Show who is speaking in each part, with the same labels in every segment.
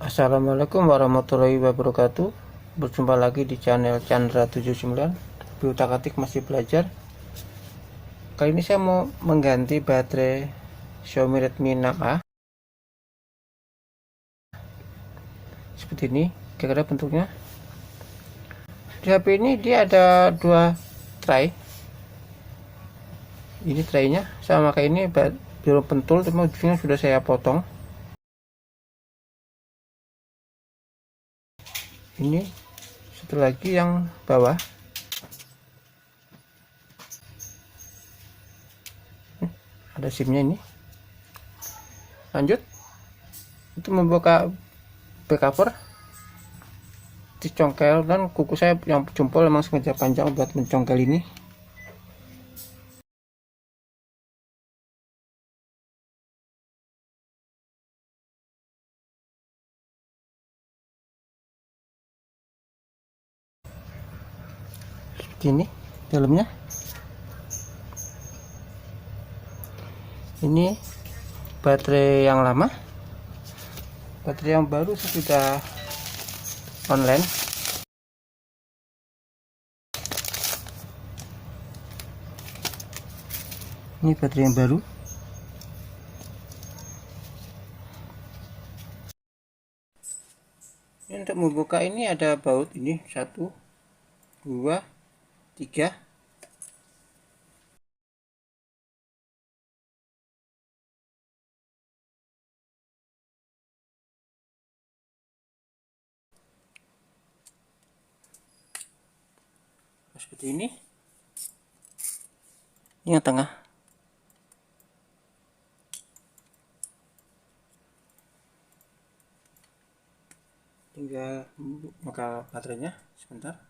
Speaker 1: Assalamualaikum warahmatullahi wabarakatuh. Berjumpa lagi di channel Chandra 79. Utak-atik masih belajar. Kali ini saya mau mengganti baterai Xiaomi Redmi 6A. Seperti ini kira-kira bentuknya. Di HP ini dia ada dua tray. Ini traynya sama kayak ini, biru pentul, cuma ujungnya sudah saya potong. Ini satu lagi yang bawah. Ada SIM-nya ini. Lanjut, untuk membuka back cover, dicongkel, dan kuku saya yang jempol memang sengaja panjang buat mencongkel ini. Seperti ini dalamnya. Ini baterai yang lama, baterai yang baru sudah online. Ini baterai yang baru. Ini untuk membuka ini ada baut ini, 1 2 3. Seperti ini. Ini yang tengah. Tinggal buka baterainya sebentar.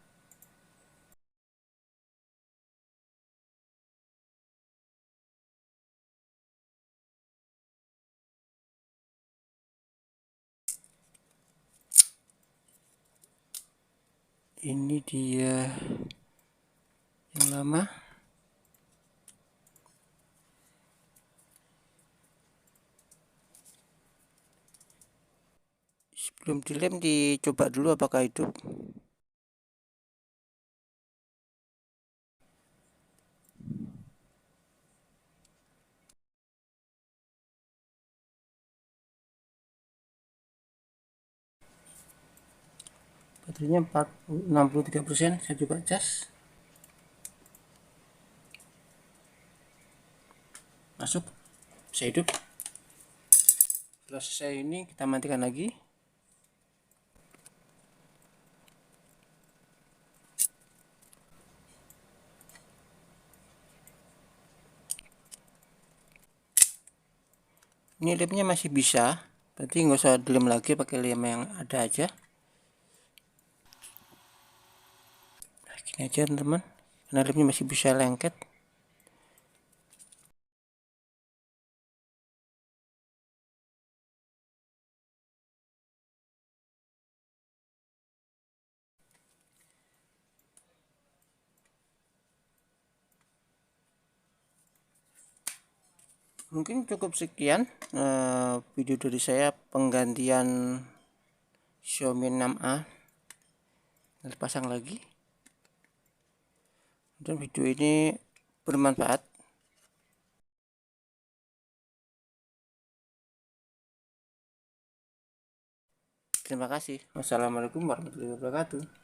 Speaker 1: Ini dia yang lama. Sebelum dilem dicoba dulu apakah hidup. Baterainya 63%. Saya coba cas. Masuk, bisa hidup. Setelah selesai ini kita matikan lagi. Ini lemnya masih bisa, berarti nggak usah dilem lagi, pakai lem yang ada aja. Nah, gini aja teman-teman, karena lemnya masih bisa lengket. Mungkin cukup sekian video dari saya penggantian Xiaomi 6A. Kita pasang lagi. Dan video ini bermanfaat. Terima kasih. Wassalamualaikum warahmatullahi wabarakatuh.